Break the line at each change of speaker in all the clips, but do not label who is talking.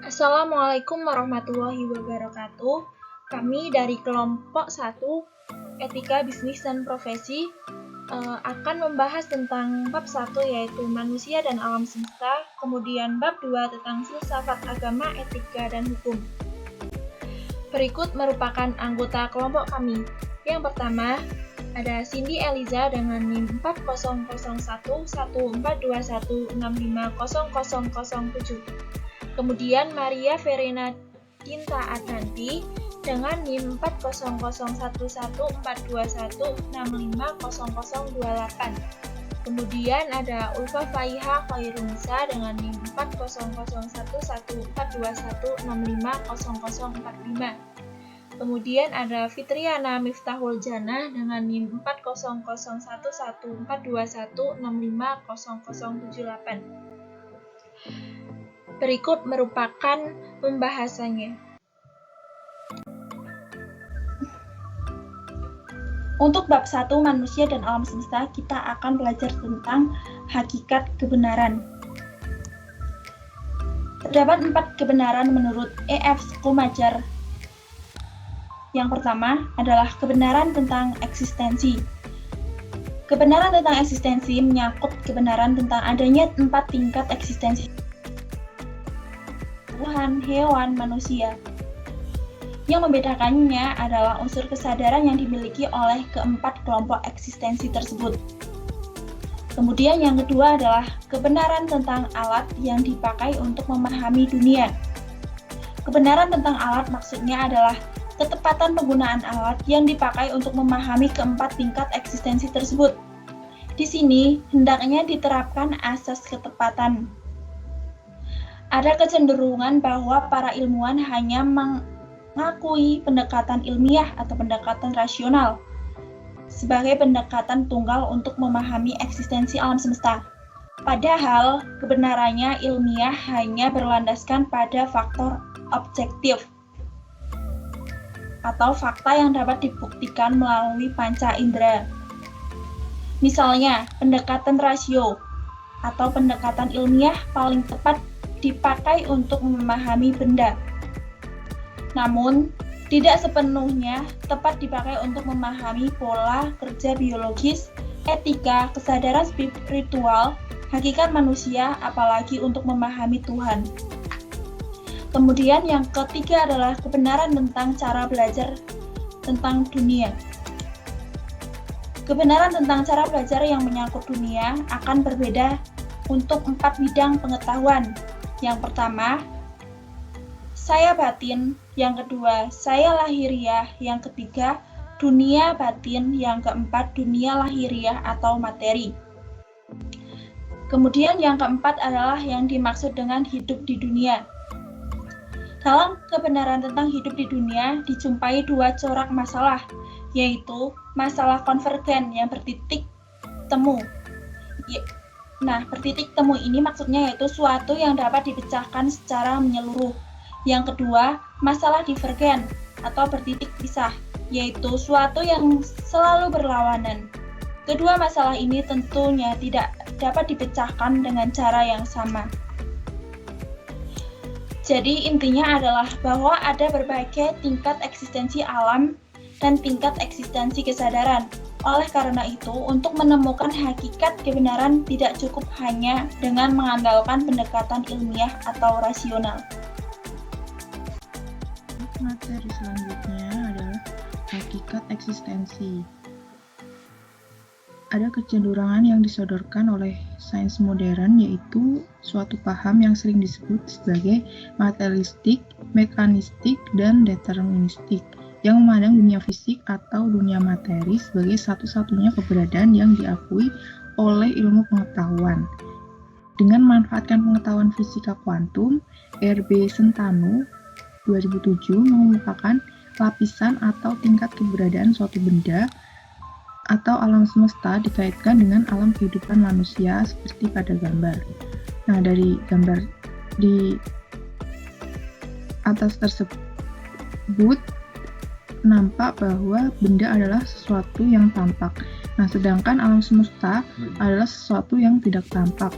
Assalamualaikum warahmatullahi wabarakatuh. Kami dari kelompok 1 Etika Bisnis dan Profesi akan membahas tentang bab 1 yaitu manusia dan alam semesta, kemudian bab 2 tentang filsafat agama, etika, dan hukum. Berikut merupakan anggota kelompok kami. Yang pertama, ada Cindy Eliza dengan NIM 40011421650007. Kemudian Maria Verena Cinta Adhanti dengan NIM 40011421650028. Kemudian ada Ulfa Faiha Khairunisa dengan NIM 40011421650045. Kemudian ada Fitriana Miftahul Jannah dengan NIM 40011421650078. Berikut merupakan pembahasannya.
Untuk bab 1 manusia dan alam semesta, kita akan belajar tentang hakikat kebenaran. Terdapat 4 kebenaran menurut E.F. Schleiermacher. Yang pertama adalah kebenaran tentang eksistensi. Kebenaran tentang eksistensi menyangkut kebenaran tentang adanya 4 tingkat eksistensi: Tuhan, hewan, manusia. Yang membedakannya adalah unsur kesadaran yang dimiliki oleh keempat kelompok eksistensi tersebut. Kemudian yang kedua adalah kebenaran tentang alat yang dipakai untuk memahami dunia. Kebenaran tentang alat maksudnya adalah ketepatan penggunaan alat yang dipakai untuk memahami keempat tingkat eksistensi tersebut. Di sini hendaknya diterapkan asas ketepatan. Ada kecenderungan bahwa para ilmuwan hanya mengakui pendekatan ilmiah atau pendekatan rasional sebagai pendekatan tunggal untuk memahami eksistensi alam semesta. Padahal kebenarannya ilmiah hanya berlandaskan pada faktor objektif atau fakta yang dapat dibuktikan melalui panca indera. Misalnya, pendekatan rasio atau pendekatan ilmiah paling tepat dipakai untuk memahami benda. Namun, tidak sepenuhnya tepat dipakai untuk memahami pola kerja biologis, etika, kesadaran spiritual, hakikat manusia, apalagi untuk memahami Tuhan. Kemudian yang ketiga adalah kebenaran tentang cara belajar tentang dunia. Kebenaran tentang cara belajar yang menyangkut dunia akan berbeda untuk 4 bidang pengetahuan. Yang pertama, saya batin. Yang kedua, saya lahiriah. Yang ketiga, dunia batin. Yang keempat, dunia lahiriah atau materi. Kemudian yang keempat adalah yang dimaksud dengan hidup di dunia. Dalam kebenaran tentang hidup di dunia dijumpai 2 corak masalah, yaitu masalah konvergen yang bertitik temu. Nah, bertitik temu ini maksudnya yaitu suatu yang dapat dipecahkan secara menyeluruh. Yang kedua, masalah divergen atau bertitik pisah, yaitu suatu yang selalu berlawanan. Kedua masalah ini tentunya tidak dapat dipecahkan dengan cara yang sama. Jadi intinya adalah bahwa ada berbagai tingkat eksistensi alam dan tingkat eksistensi kesadaran. Oleh karena itu, untuk menemukan hakikat kebenaran tidak cukup hanya dengan mengandalkan pendekatan ilmiah atau rasional.
Materi selanjutnya adalah hakikat eksistensi. Ada kecenderungan yang disodorkan oleh sains modern, yaitu suatu paham yang sering disebut sebagai materialistik, mekanistik, dan deterministik, yang memandang dunia fisik atau dunia materi sebagai satu-satunya keberadaan yang diakui oleh ilmu pengetahuan. Dengan memanfaatkan pengetahuan fisika kuantum, R.B. Sentano 2007 mengemukakan lapisan atau tingkat keberadaan suatu benda atau alam semesta dikaitkan dengan alam kehidupan manusia seperti pada gambar. Nah, dari gambar di atas tersebut nampak bahwa benda adalah sesuatu yang tampak. Nah, sedangkan alam semesta adalah sesuatu yang tidak tampak.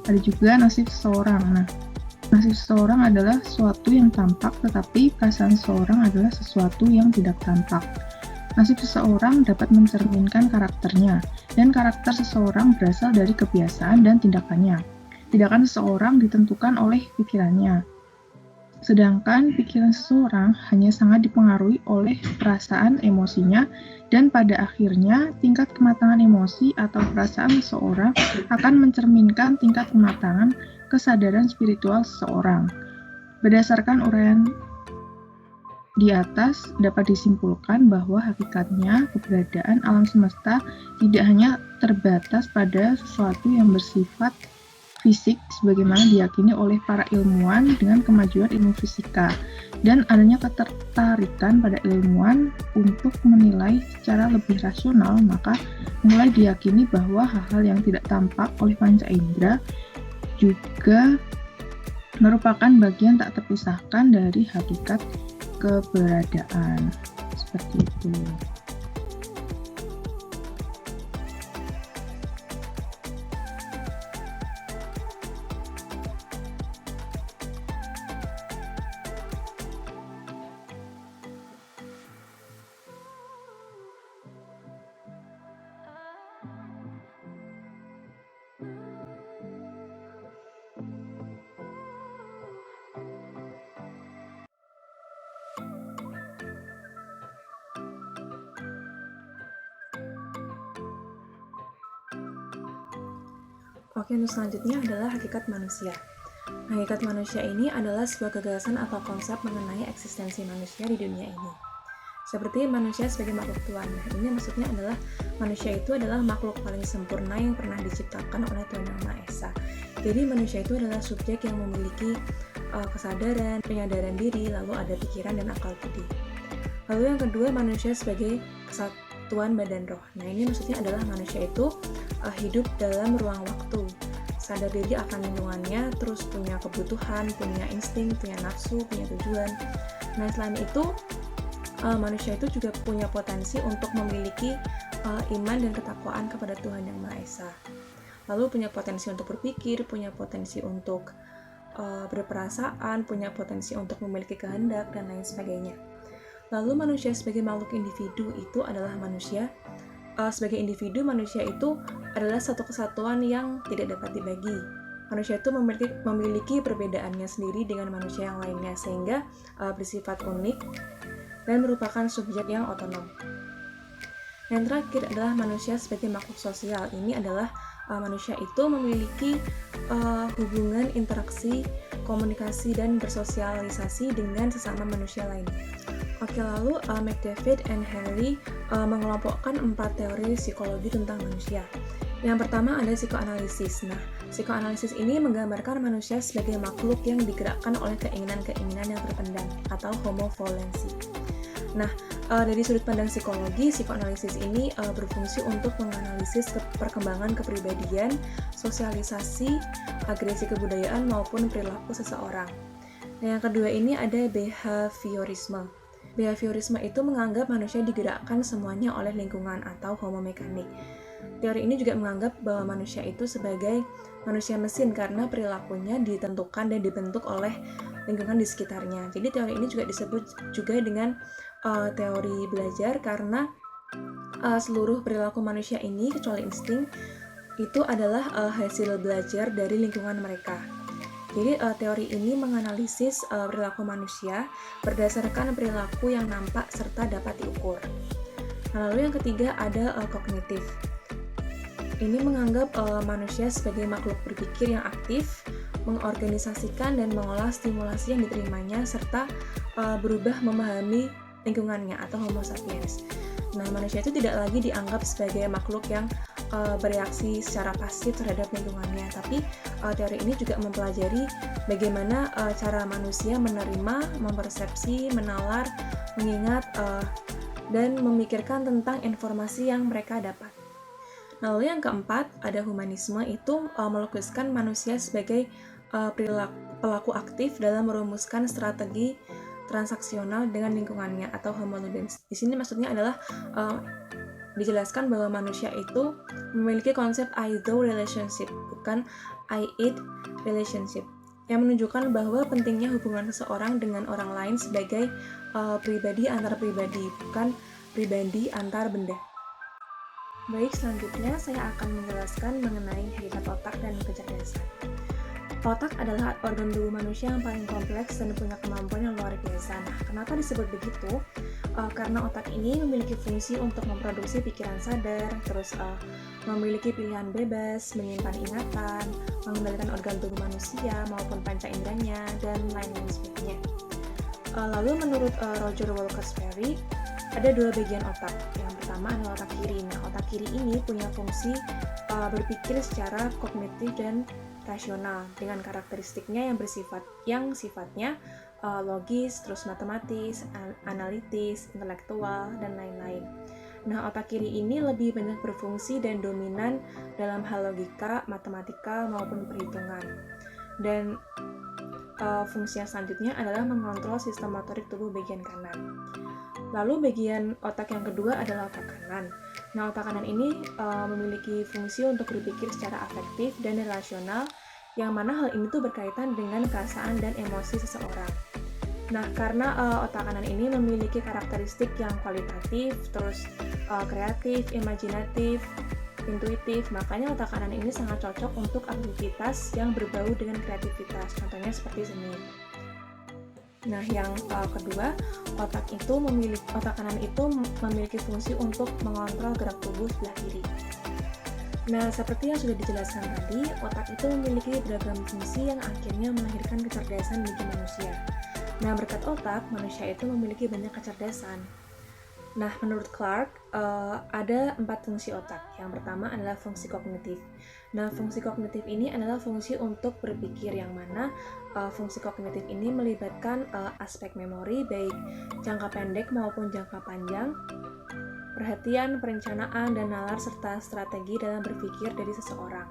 Ada juga nasib seseorang. Nah, nasib seseorang adalah sesuatu yang tampak, tetapi perasaan seseorang adalah sesuatu yang tidak tampak. Nasib seseorang dapat mencerminkan karakternya, dan karakter seseorang berasal dari kebiasaan dan tindakannya. Tindakan seseorang ditentukan oleh pikirannya. Sedangkan pikiran seseorang hanya sangat dipengaruhi oleh perasaan emosinya, dan pada akhirnya tingkat kematangan emosi atau perasaan seseorang akan mencerminkan tingkat kematangan kesadaran spiritual seseorang. Berdasarkan uraian di atas, dapat disimpulkan bahwa hakikatnya keberadaan alam semesta tidak hanya terbatas pada sesuatu yang bersifat fisik sebagaimana diyakini oleh para ilmuwan dengan kemajuan ilmu fisika, dan adanya ketertarikan pada ilmuwan untuk menilai secara lebih rasional, maka mulai diyakini bahwa hal-hal yang tidak tampak oleh panca indera juga merupakan bagian tak terpisahkan dari hakikat keberadaan. Seperti itu.
Oke, untuk selanjutnya adalah hakikat manusia. Hakikat manusia ini adalah sebuah gagasan atau konsep mengenai eksistensi manusia di dunia ini. Seperti manusia sebagai makhluk Tuhan. Nah, ini maksudnya adalah manusia itu adalah makhluk paling sempurna yang pernah diciptakan oleh Tuhan Yang Maha Esa. Jadi manusia itu adalah subjek yang memiliki kesadaran, penyadaran diri, lalu ada pikiran dan akal budi. Lalu yang kedua, manusia sebagai kesatuan badan roh. Nah, ini maksudnya adalah manusia itu hidup dalam ruang waktu, sadar diri akan lingkungannya, terus punya kebutuhan, punya insting, punya nafsu, punya tujuan. Nah, selain itu manusia itu juga punya potensi untuk memiliki iman dan ketakwaan kepada Tuhan Yang Maha Esa. Lalu punya potensi untuk berpikir, punya potensi untuk berperasaan, punya potensi untuk memiliki kehendak, dan lain sebagainya. Lalu manusia sebagai makhluk individu itu adalah manusia. Sebagai individu, manusia itu adalah satu kesatuan yang tidak dapat dibagi. Manusia itu memiliki perbedaannya sendiri dengan manusia yang lainnya, sehingga bersifat unik dan merupakan subjek yang otonom. Yang terakhir adalah manusia sebagai makhluk sosial. Ini adalah manusia itu memiliki hubungan, interaksi, komunikasi, dan bersosialisasi dengan sesama manusia lainnya. Oke, lalu McDavid and Henry mengelompokkan 4 teori psikologi tentang manusia. Yang pertama ada psikoanalisis. Nah, psikoanalisis ini menggambarkan manusia sebagai makhluk yang digerakkan oleh keinginan-keinginan yang terpendam atau homo volensi. Nah, dari sudut pandang psikologi, psikoanalisis ini berfungsi untuk menganalisis perkembangan kepribadian, sosialisasi, agresi kebudayaan maupun perilaku seseorang. Nah, yang kedua ini ada behaviorisme. Behaviorisme itu menganggap manusia digerakkan semuanya oleh lingkungan atau homo mekanik. Teori ini juga menganggap bahwa manusia itu sebagai manusia mesin karena perilakunya ditentukan dan dibentuk oleh lingkungan di sekitarnya. Jadi teori ini juga disebut juga dengan teori belajar karena seluruh perilaku manusia ini kecuali insting itu adalah hasil belajar dari lingkungan mereka. Jadi teori ini menganalisis perilaku manusia berdasarkan perilaku yang nampak serta dapat diukur. Nah, lalu yang ketiga ada kognitif. Ini menganggap manusia sebagai makhluk berpikir yang aktif, mengorganisasikan dan mengolah stimulasi yang diterimanya serta berubah memahami lingkungannya atau homo sapiens. Nah, manusia itu tidak lagi dianggap sebagai makhluk yang bereaksi secara pasif terhadap lingkungannya, tapi teori ini juga mempelajari bagaimana cara manusia menerima, mempersepsi, menalar, mengingat, dan memikirkan tentang informasi yang mereka dapat. Nah, lalu yang keempat ada humanisme, itu melukiskan manusia sebagai pelaku aktif dalam merumuskan strategi transaksional dengan lingkungannya atau homo ludens. Di sini maksudnya adalah dijelaskan bahwa manusia itu memiliki konsep I-thou relationship, bukan I-it relationship, yang menunjukkan bahwa pentingnya hubungan seseorang dengan orang lain sebagai pribadi antar pribadi, bukan pribadi antar benda. Baik, selanjutnya saya akan menjelaskan mengenai hakikat otak dan kecerdasan. Otak adalah organ tubuh manusia yang paling kompleks dan punya kemampuan yang luar biasa. Nah, kenapa disebut begitu? Karena otak ini memiliki fungsi untuk memproduksi pikiran sadar, terus memiliki pilihan bebas, menyimpan ingatan, mengendalikan organ tubuh manusia maupun panca inderanya, dan lain-lain sebagainya. Lalu menurut Roger Wilkes-Barre, ada dua bagian otak. Yang pertama adalah otak kiri. Nah, otak kiri ini punya fungsi berpikir secara kognitif dan rasional dengan karakteristiknya yang sifatnya logis, terus matematis, analitis, intelektual, dan lain-lain. Nah, otak kiri ini lebih banyak berfungsi dan dominan dalam hal logika, matematika, maupun perhitungan. Dan fungsi yang selanjutnya adalah mengontrol sistem motorik tubuh bagian kanan. Lalu bagian otak yang kedua adalah otak kanan. Nah, otak kanan ini memiliki fungsi untuk berpikir secara afektif dan relasional, yang mana hal ini tuh berkaitan dengan perasaan dan emosi seseorang. Nah, karena otak kanan ini memiliki karakteristik yang kualitatif, terus kreatif, imajinatif, intuitif, makanya otak kanan ini sangat cocok untuk aktivitas yang berbau dengan kreativitas, contohnya seperti seni. Nah, yang kedua, otak kanan itu memiliki fungsi untuk mengontrol gerak tubuh sebelah kiri. Nah, seperti yang sudah dijelaskan tadi, otak itu memiliki beragam fungsi yang akhirnya melahirkan kecerdasan bagi manusia. Nah, berkat otak, manusia itu memiliki banyak kecerdasan. Nah, menurut Clark, ada 4 fungsi otak. Yang pertama adalah fungsi kognitif. Nah, fungsi kognitif ini adalah fungsi untuk berpikir, yang mana fungsi kognitif ini melibatkan aspek memori, baik jangka pendek maupun jangka panjang, perhatian, perencanaan, dan nalar, serta strategi dalam berpikir dari seseorang.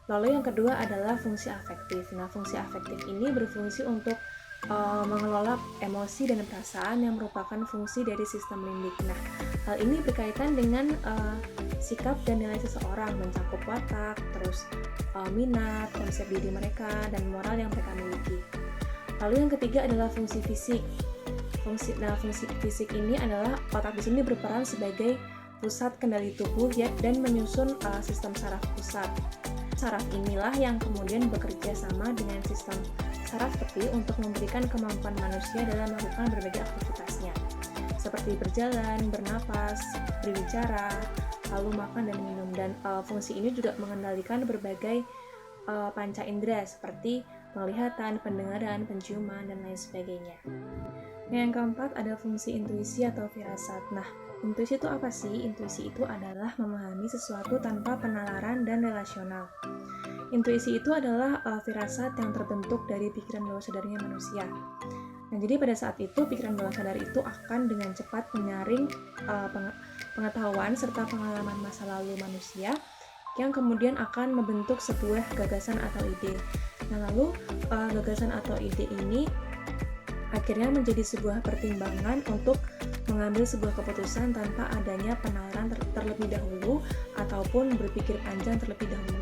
Lalu yang kedua adalah fungsi afektif. Nah, fungsi afektif ini berfungsi untuk mengelola emosi dan perasaan yang merupakan fungsi dari sistem limbik. Nah, hal ini berkaitan dengan sikap dan nilai seseorang, mencakup watak, terus minat, konsep diri mereka, dan moral yang mereka miliki. Lalu yang ketiga adalah fungsi fisik. Fungsi fisik ini adalah otak di sini berperan sebagai pusat kendali tubuh dan menyusun sistem saraf pusat. Saraf inilah yang kemudian bekerja sama dengan sistem saraf peti untuk memberikan kemampuan manusia dalam melakukan berbagai aktivitasnya, seperti berjalan, bernapas, berbicara, lalu makan dan minum. Dan fungsi ini juga mengendalikan berbagai panca indera seperti penglihatan, pendengaran, penciuman, dan lain sebagainya. Yang keempat ada fungsi intuisi atau firasat. Nah, intuisi itu apa sih? Intuisi itu adalah memahami sesuatu tanpa penalaran dan relasional. Intuisi itu adalah firasat yang terbentuk dari pikiran bawah sadarnya manusia. Nah, jadi pada saat itu pikiran bawah sadar itu akan dengan cepat menyaring pengetahuan serta pengalaman masa lalu manusia yang kemudian akan membentuk sebuah gagasan atau ide. Nah, lalu gagasan atau ide ini akhirnya menjadi sebuah pertimbangan untuk mengambil sebuah keputusan tanpa adanya penalaran terlebih dahulu ataupun berpikir panjang terlebih dahulu.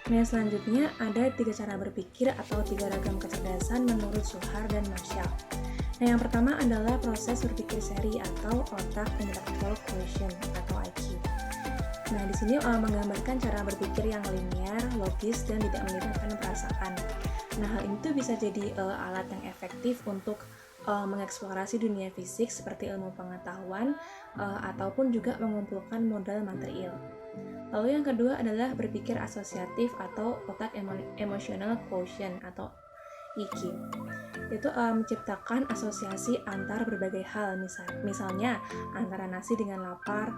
Nah, selanjutnya ada 3 cara berpikir atau 3 ragam kecerdasan menurut Suhar dan Marshall. Nah, yang pertama adalah proses berpikir seri atau otak intellectual quotient atau IQ. Nah, di sini menggambarkan cara berpikir yang linear, logis, dan tidak melibatkan perasaan. Nah, hal ini tuh bisa jadi alat yang efektif untuk mengeksplorasi dunia fisik seperti ilmu pengetahuan ataupun juga mengumpulkan modal material. Lalu yang kedua adalah berpikir asosiatif atau otak emotional quotient atau EQ. Itu menciptakan asosiasi antar berbagai hal, misalnya antara nasi dengan lapar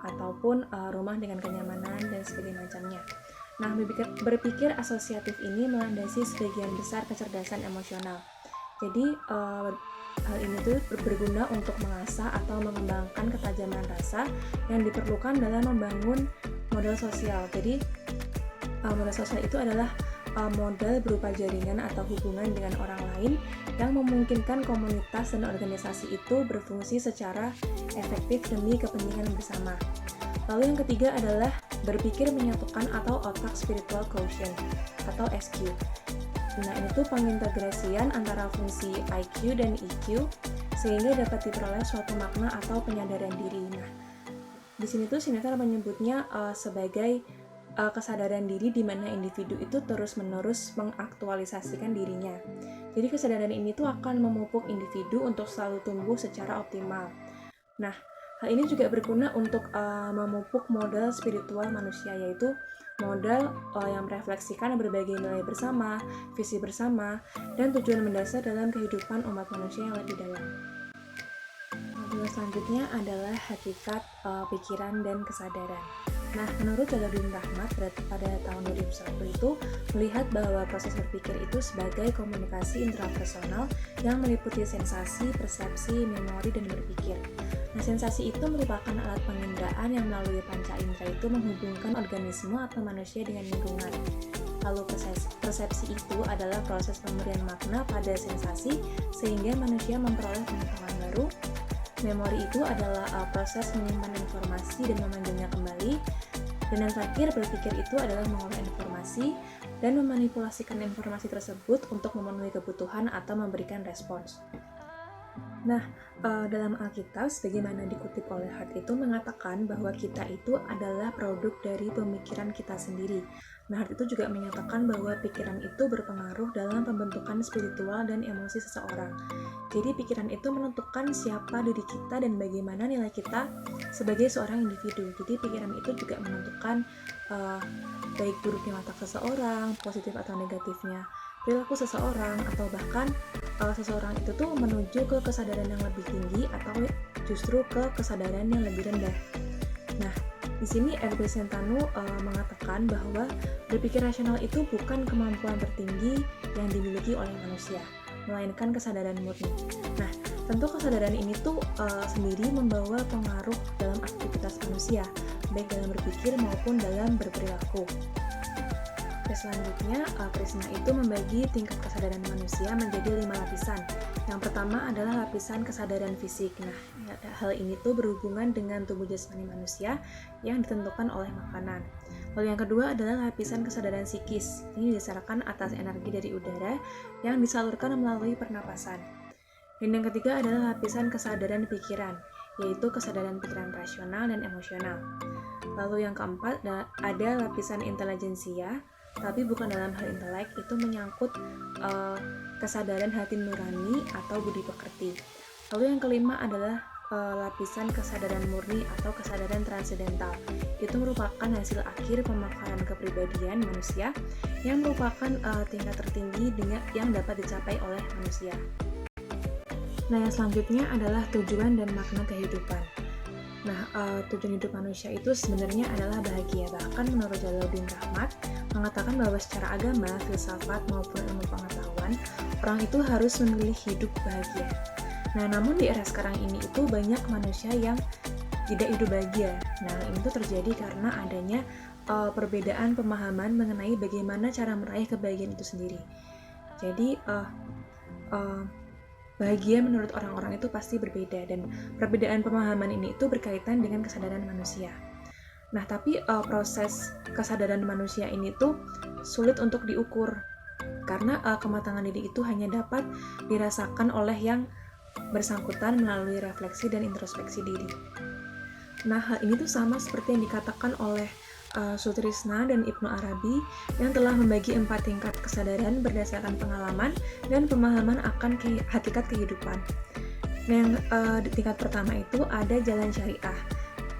ataupun rumah dengan kenyamanan dan sebagainya macamnya. Nah, berpikir asosiatif ini melandasi sebagian besar kecerdasan emosional. Jadi, hal ini tuh berguna untuk mengasah atau mengembangkan ketajaman rasa yang diperlukan dalam membangun modal sosial. Jadi, modal sosial itu adalah modal berupa jaringan atau hubungan dengan orang lain yang memungkinkan komunitas dan organisasi itu berfungsi secara efektif demi kepentingan bersama. Lalu yang ketiga adalah berpikir menyatukan atau otak spiritual quotient atau SQ. Nah, ini tuh pengintegrasian antara fungsi IQ dan EQ sehingga dapat diperoleh suatu makna atau penyadaran diri. Nah, di sini tuh Sinetar menyebutnya sebagai kesadaran diri di mana individu itu terus-menerus mengaktualisasikan dirinya. Jadi kesadaran ini tuh akan memupuk individu untuk selalu tumbuh secara optimal. Nah, hal ini juga berguna untuk memupuk modal spiritual manusia, yaitu modal yang merefleksikan berbagai nilai bersama, visi bersama, dan tujuan mendasar dalam kehidupan umat manusia yang lebih dalam. Modul selanjutnya adalah hakikat pikiran dan kesadaran. Nah, menurut Jalaluddin Rahmat pada tahun 2001 itu melihat bahwa proses berpikir itu sebagai komunikasi intrapersonal yang meliputi sensasi, persepsi, memori, dan berpikir. Nah, sensasi itu merupakan alat penginderaan yang melalui panca indera itu menghubungkan organisme atau manusia dengan lingkungan. Lalu persepsi itu adalah proses pemberian makna pada sensasi sehingga manusia memperoleh pengetahuan baru. Memori itu adalah proses menyimpan informasi dan memanggilnya kembali. Dan yang terakhir, berpikir itu adalah mengolah informasi dan memanipulasikan informasi tersebut untuk memenuhi kebutuhan atau memberikan respons. Nah, dalam Alkitab, sebagaimana dikutip oleh Hart itu mengatakan bahwa kita itu adalah produk dari pemikiran kita sendiri. Nah, Hart itu juga menyatakan bahwa pikiran itu berpengaruh dalam pembentukan spiritual dan emosi seseorang. Jadi, pikiran itu menentukan siapa diri kita dan bagaimana nilai kita sebagai seorang individu. Jadi, pikiran itu juga menentukan baik buruknya watak seseorang, positif atau negatifnya perilaku seseorang, atau bahkan seseorang itu tuh menuju ke kesadaran yang lebih tinggi atau justru ke kesadaran yang lebih rendah. Nah, di sini Herbert Sentano mengatakan bahwa berpikir rasional itu bukan kemampuan tertinggi yang dimiliki oleh manusia, melainkan kesadaran murni. Nah, tentu kesadaran ini tuh sendiri membawa pengaruh dalam aktivitas manusia, baik dalam berpikir maupun dalam berperilaku. Selanjutnya, Krishna itu membagi tingkat kesadaran manusia menjadi 5 lapisan. Yang pertama adalah lapisan kesadaran fisik. Nah, hal ini tuh berhubungan dengan tubuh jasmani manusia yang ditentukan oleh makanan. Lalu yang kedua adalah lapisan kesadaran psikis. Ini didasarkan atas energi dari udara yang disalurkan melalui pernapasan. Dan yang ketiga adalah lapisan kesadaran pikiran, yaitu kesadaran pikiran rasional dan emosional. Lalu yang keempat ada lapisan intelijensia, tapi bukan dalam hal intelek, itu menyangkut kesadaran hati nurani atau budi pekerti. Lalu yang kelima adalah lapisan kesadaran murni atau kesadaran transendental. Itu merupakan hasil akhir pemekaran kepribadian manusia yang merupakan tingkat tertinggi yang dapat dicapai oleh manusia. Nah, yang selanjutnya adalah tujuan dan makna kehidupan. Nah, tujuan hidup manusia itu sebenarnya adalah bahagia. Bahkan menurut Jalaluddin Rahmat mengatakan bahwa secara agama, filsafat maupun ilmu pengetahuan, orang itu harus memilih hidup bahagia. Nah, namun di era sekarang ini itu banyak manusia yang tidak hidup bahagia. Nah, ini tuh terjadi karena adanya perbedaan pemahaman mengenai bagaimana cara meraih kebahagiaan itu sendiri. Jadi, bahagia menurut orang-orang itu pasti berbeda, dan perbedaan pemahaman ini itu berkaitan dengan kesadaran manusia. Nah, tapi proses kesadaran manusia ini tuh sulit untuk diukur karena kematangan diri itu hanya dapat dirasakan oleh yang bersangkutan melalui refleksi dan introspeksi diri. Nah, hal ini tuh sama seperti yang dikatakan oleh Sutrisna dan Ibnu Arabi yang telah membagi 4 tingkat kesadaran berdasarkan pengalaman dan pemahaman akan hakikat kehidupan. Nah, yang di tingkat pertama itu ada jalan syariah.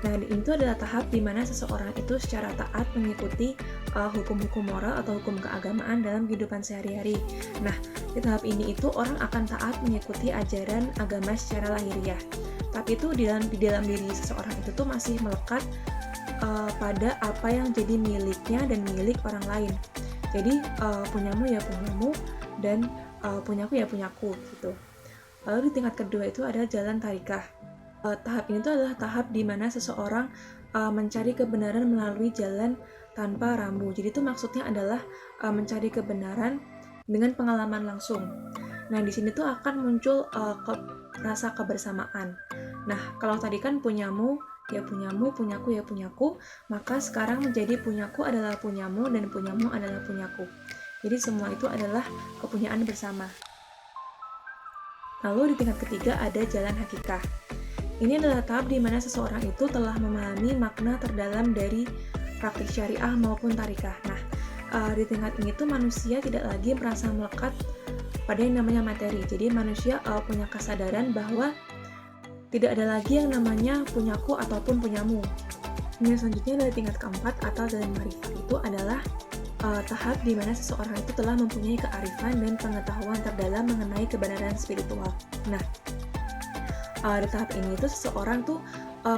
Nah, itu adalah tahap di mana seseorang itu secara taat mengikuti hukum-hukum moral atau hukum keagamaan dalam kehidupan sehari-hari. Nah, di tahap ini itu orang akan taat mengikuti ajaran agama secara lahiriah. Tapi itu di dalam diri seseorang itu tuh masih melekat pada apa yang jadi miliknya dan milik orang lain. Jadi punyamu ya punyamu dan punyaku ya punyaku gitu. Lalu di tingkat kedua itu ada jalan tarikah. Tahap ini tuh adalah tahap di mana seseorang mencari kebenaran melalui jalan tanpa rambu. Jadi itu maksudnya adalah mencari kebenaran dengan pengalaman langsung. Nah, di sini tuh akan muncul rasa kebersamaan. Nah, kalau tadi kan punyamu ya punyamu, punyaku ya punyaku, maka sekarang menjadi punyaku adalah punyamu dan punyamu adalah punyaku. Jadi semua itu adalah kepunyaan bersama. Lalu di tingkat ketiga ada jalan hakikah. Ini adalah tahap di mana seseorang itu telah memahami makna terdalam dari praktik syariah maupun tarikah. Nah, di tingkat ini tuh manusia tidak lagi merasa melekat pada yang namanya materi. Jadi manusia punya kesadaran bahwa tidak ada lagi yang namanya punyaku ataupun punyamu. Yang selanjutnya adalah tingkat keempat atau jalan marifat. Itu adalah tahap di mana seseorang itu telah mempunyai kearifan dan pengetahuan terdalam mengenai kebenaran spiritual. Nah, di tahap ini tuh seseorang tuh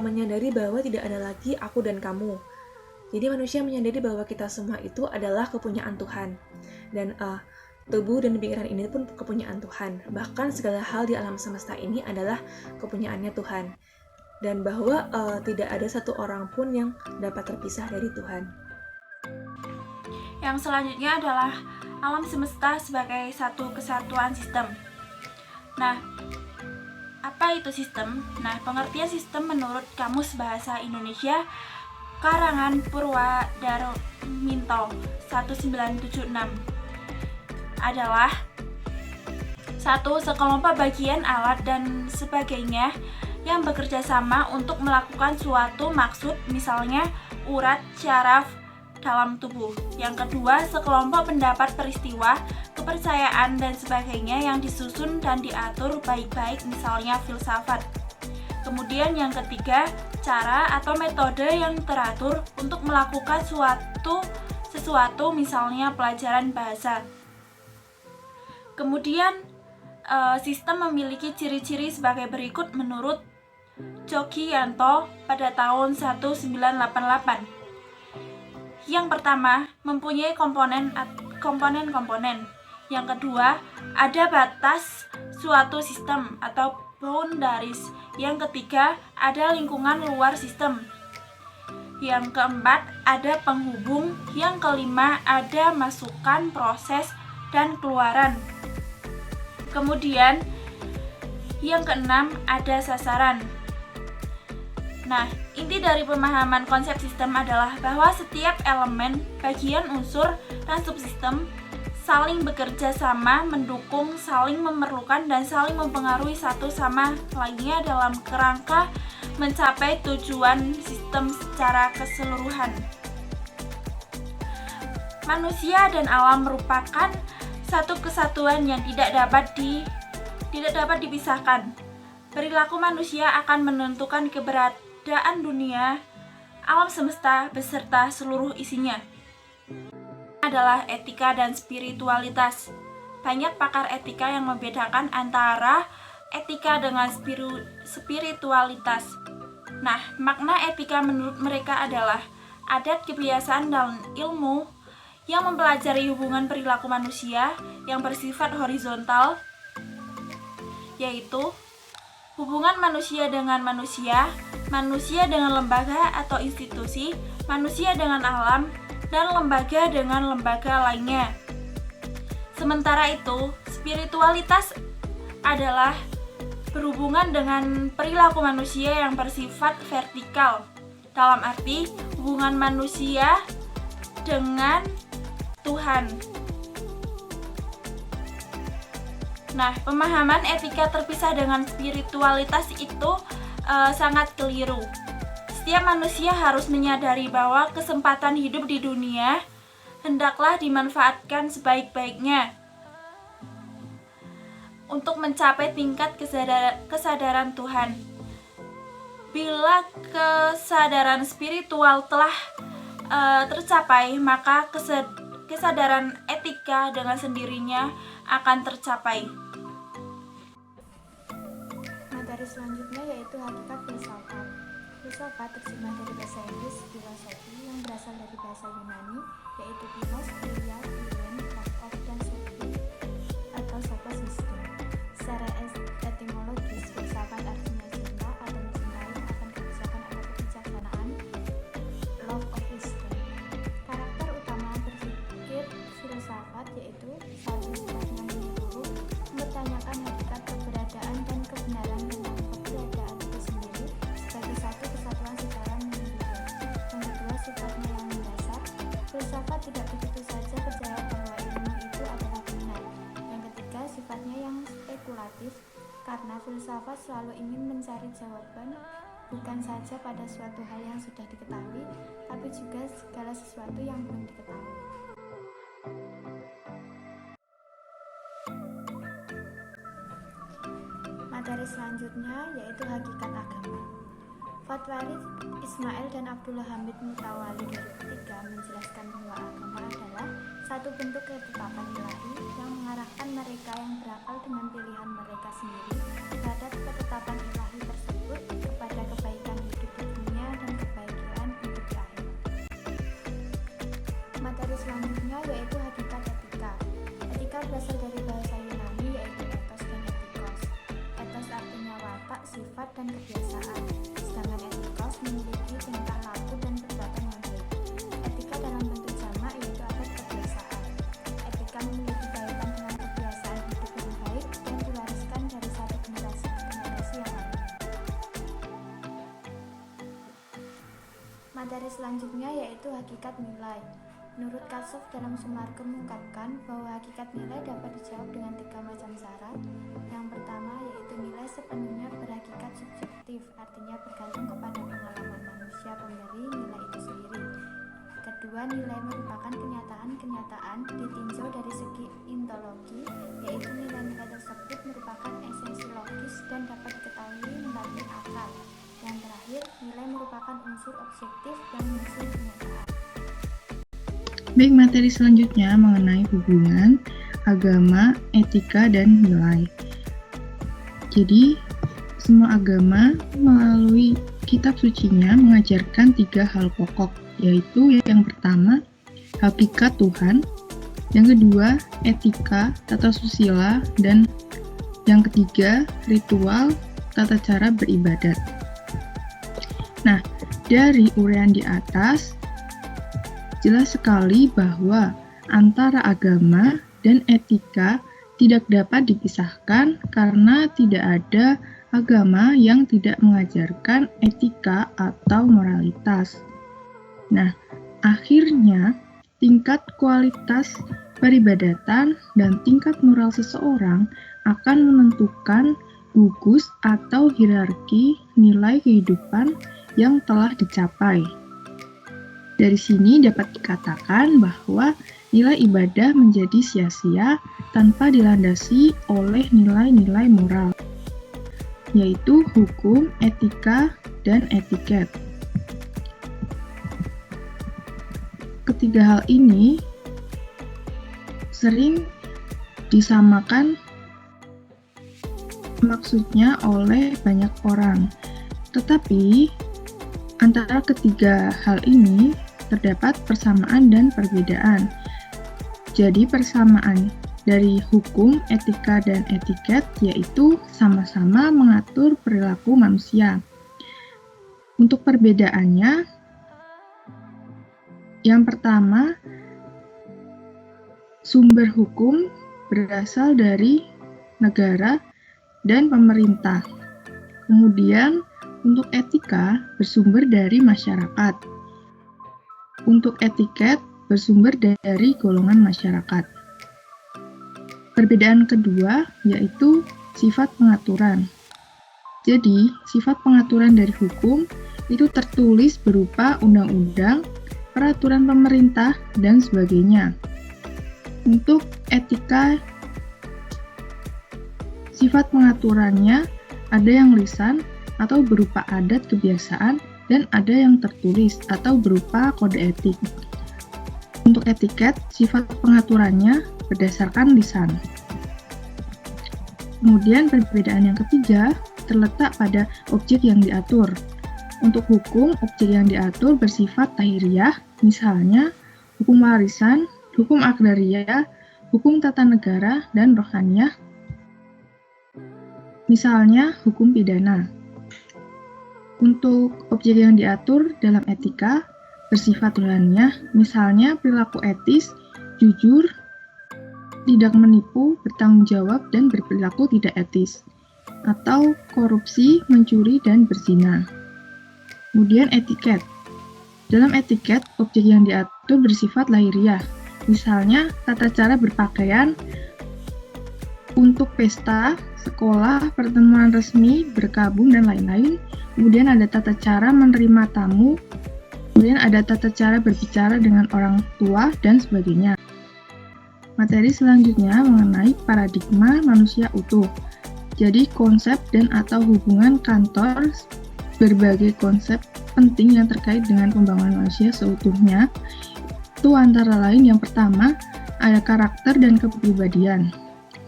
menyadari bahwa tidak ada lagi aku dan kamu. Jadi manusia menyadari bahwa kita semua itu adalah kepunyaan Tuhan. Dan tubuh dan pikiran ini pun kepunyaan Tuhan. Bahkan segala hal di alam semesta ini adalah kepunyaannya Tuhan. Dan bahwa tidak ada satu orang pun yang dapat terpisah dari Tuhan.
Yang selanjutnya adalah alam semesta sebagai satu kesatuan sistem. Nah, apa itu sistem? Nah, pengertian sistem menurut Kamus Bahasa Indonesia karangan Purwadarminto 1976 adalah 1. Sekelompok bagian alat dan sebagainya yang bekerja sama untuk melakukan suatu maksud, misalnya urat, syaraf dalam tubuh. Yang kedua, sekelompok pendapat, peristiwa, kepercayaan, dan sebagainya yang disusun dan diatur baik-baik, misalnya filsafat. Kemudian yang ketiga, cara atau metode yang teratur untuk melakukan sesuatu, misalnya pelajaran bahasa. Kemudian sistem memiliki ciri-ciri sebagai berikut menurut Jogiyanto pada tahun 1988. Yang pertama, mempunyai komponen-komponen. Yang kedua, ada batas suatu sistem atau boundaries. Yang ketiga, ada lingkungan luar sistem. Yang keempat, ada penghubung. Yang kelima, ada masukan, proses, dan keluaran. Kemudian, yang keenam, ada sasaran. Nah, inti dari pemahaman konsep sistem adalah bahwa setiap elemen, bagian, unsur, dan subsistem saling bekerja sama, mendukung, saling memerlukan, dan saling mempengaruhi satu sama lainnya dalam kerangka mencapai tujuan sistem secara keseluruhan. Manusia dan alam merupakan satu kesatuan yang tidak dapat dipisahkan. Perilaku manusia akan menentukan keberadaan dunia, alam semesta beserta seluruh isinya. Adalah etika dan spiritualitas. Banyak pakar etika yang membedakan antara etika dengan spiritualitas. Nah, makna etika menurut mereka adalah adat, kebiasaan, dan ilmu yang mempelajari hubungan perilaku manusia yang bersifat horizontal, yaitu hubungan manusia dengan manusia, manusia dengan lembaga atau institusi, manusia dengan alam, dan lembaga dengan lembaga lainnya. Sementara itu, spiritualitas adalah berhubungan dengan perilaku manusia yang bersifat vertikal, dalam arti hubungan manusia dengan Tuhan. Nah, pemahaman etika terpisah dengan spiritualitas itu sangat keliru. Setiap manusia harus menyadari bahwa kesempatan hidup di dunia hendaklah dimanfaatkan sebaik-baiknya untuk mencapai tingkat kesadaran Tuhan. Bila kesadaran spiritual telah tercapai, maka kesadaran etika dengan sendirinya akan tercapai.
Materi selanjutnya yaitu hakikat filsafat. Filsafat terjemah dari bahasa Inggris filosofi yang berasal dari bahasa Yunani yaitu philos, philia, philem, love of, dan sophie atau sophos wisdom. Secara etimologis, filsafat artinya cinta atau mencintai akan kebijakan atau kebijaksanaan, love of wisdom. Karakter utama berpikir filsafat yaitu satu, sifatnya menyeluruh, mempertanyakan hakikat keberadaan dan kebenaran tentang keberadaan itu sendiri sebagai satu kesatuan Filsafat tidak begitu saja percaya bahwa ilmu itu adalah benar. Yang ketiga, sifatnya yang spekulatif, karena filsafat selalu ingin mencari jawaban bukan saja pada suatu hal yang sudah diketahui, tapi juga segala sesuatu yang belum diketahui. Materi selanjutnya yaitu hakikat agama. Fatwari Ismail dan Abdullah Hamid Mutawali 2003 menjelaskan bahwa agama adalah satu bentuk ketetapan ilahi yang mengarahkan mereka yang berakal dengan pilihan mereka sendiri terhadap ketetapan ilahi tersebut kepada kebaikan hidup di dunia dan kebaikan hidup di akhirat. Materi selanjutnya yaitu hakikat etika. Etika berasal dari bahasa Yunani yaitu ethos dan etikos. Ethos artinya watak, sifat, dan kebiasaan, sedangkan etikos memiliki tingkah laku dan perbuatan yang baik. Etika dalam bentuk jamak yaitu adat kebiasaan. Etika memiliki kaitan dengan kebiasaan hidup yang baik dan diwariskan dari satu generasi ke generasi yang lainnya. Materi selanjutnya yaitu hakikat nilai. Menurut Kassoff dalam Sumarkem mengungkapkan bahwa hakikat nilai dapat dijawab dengan 3 macam cara. Yang pertama yaitu nilai sepenuhnya berhakikat subjektif, artinya bergantung kepada pengalaman manusia pemberi nilai itu sendiri. Kedua, nilai merupakan kenyataan-kenyataan ditinjau dari segi ontologi, yaitu nilai-nilai tersebut merupakan esensi logis dan dapat diketahui melalui akal. Yang terakhir, nilai merupakan unsur objektif yang menyusun kenyataan.
Baik, materi selanjutnya mengenai hubungan agama, etika, dan nilai. Jadi, semua agama melalui kitab sucinya mengajarkan 3 hal pokok, yaitu yang pertama, hakikat Tuhan, yang kedua, etika, tata susila, dan yang ketiga, ritual, tata cara beribadat. Nah, dari uraian di atas, jelas sekali bahwa antara agama dan etika tidak dapat dipisahkan karena tidak ada agama yang tidak mengajarkan etika atau moralitas. Nah, akhirnya tingkat kualitas peribadatan dan tingkat moral seseorang akan menentukan gugus atau hierarki nilai kehidupan yang telah dicapai. Dari sini dapat dikatakan bahwa nilai ibadah menjadi sia-sia tanpa dilandasi oleh nilai-nilai moral, yaitu hukum, etika, dan etiket. Ketiga hal ini sering disamakan maksudnya oleh banyak orang, tetapi antara ketiga hal ini terdapat persamaan dan perbedaan. Jadi persamaan dari hukum, etika, dan etiket yaitu sama-sama mengatur perilaku manusia. Untuk perbedaannya, yang pertama, sumber hukum berasal dari negara dan pemerintah. Kemudian, untuk etika bersumber dari masyarakat. Untuk etiket bersumber dari golongan masyarakat. Perbedaan kedua yaitu sifat pengaturan. Jadi, sifat pengaturan dari hukum itu tertulis berupa undang-undang, peraturan pemerintah, dan sebagainya. Untuk etika, sifat pengaturannya ada yang lisan atau berupa adat kebiasaan, dan ada yang tertulis atau berupa kode etik. Untuk etiket, sifat pengaturannya berdasarkan lisan. Kemudian perbedaan yang ketiga terletak pada objek yang diatur. Untuk hukum, objek yang diatur bersifat tahiriah, misalnya hukum warisan, hukum agraria, hukum tata negara, dan rohaniyah, misalnya hukum pidana. Untuk objek yang diatur dalam etika bersifat rohaniyah, misalnya perilaku etis, jujur, tidak menipu, bertanggung jawab, dan berperilaku tidak etis, atau korupsi, mencuri, dan berzina. Kemudian etiket. Dalam etiket, objek yang diatur itu bersifat lahiriah. Misalnya, tata cara berpakaian untuk pesta, sekolah, pertemuan resmi, berkabung, dan lain-lain. Kemudian ada tata cara menerima tamu, kemudian ada tata cara berbicara dengan orang tua, dan sebagainya. Materi selanjutnya mengenai paradigma manusia utuh. Jadi konsep dan atau hubungan kantor berbagai konsep penting yang terkait dengan pembangunan manusia seutuhnya. Itu antara lain yang pertama, ada karakter dan kepribadian.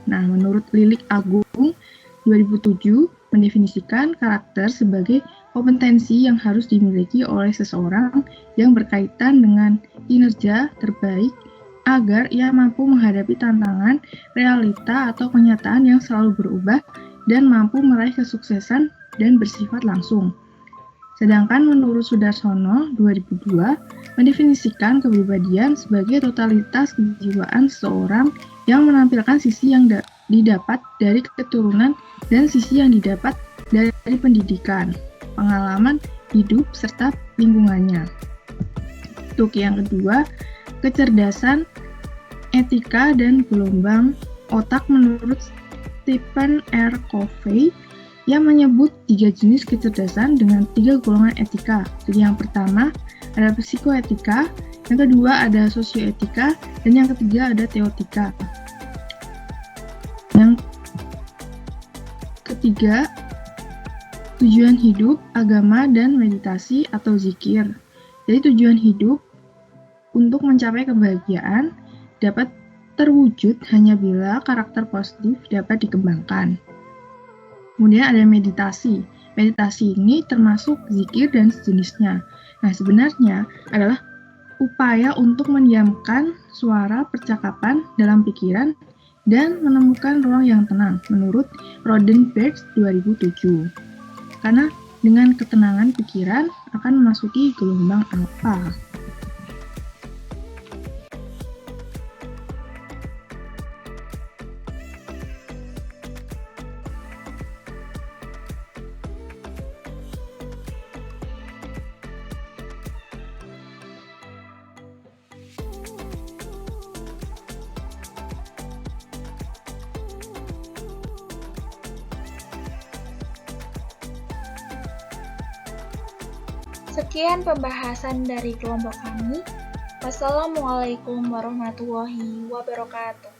Nah, menurut Lilik Agung 2007 mendefinisikan karakter sebagai kompetensi yang harus dimiliki oleh seseorang yang berkaitan dengan kinerja terbaik agar ia mampu menghadapi tantangan, realita, atau kenyataan yang selalu berubah dan mampu meraih kesuksesan dan bersifat langsung. Sedangkan menurut Sudarsono 2002 mendefinisikan kepribadian sebagai totalitas kejiwaan seseorang yang menampilkan sisi yang didapat dari keturunan dan sisi yang didapat dari pendidikan, pengalaman hidup, serta lingkungannya. Untuk yang kedua, kecerdasan, etika, dan gelombang otak menurut Stephen R. Covey yang menyebut 3 jenis kecerdasan dengan 3 golongan etika. Jadi yang pertama ada psikoetika, yang kedua ada sosioetika, dan yang ketiga ada teotika. Yang ketiga, tujuan hidup, agama, dan meditasi atau zikir. Jadi tujuan hidup untuk mencapai kebahagiaan dapat terwujud hanya bila karakter positif dapat dikembangkan. Kemudian ada meditasi. Meditasi ini termasuk zikir dan sejenisnya. Nah, sebenarnya adalah upaya untuk mendiamkan suara percakapan dalam pikiran dan menemukan ruang yang tenang, menurut Rodenberg 2007. Karena dengan ketenangan pikiran akan memasuki gelombang alfa.
Sekian pembahasan dari kelompok kami. Wassalamualaikum warahmatullahi wabarakatuh.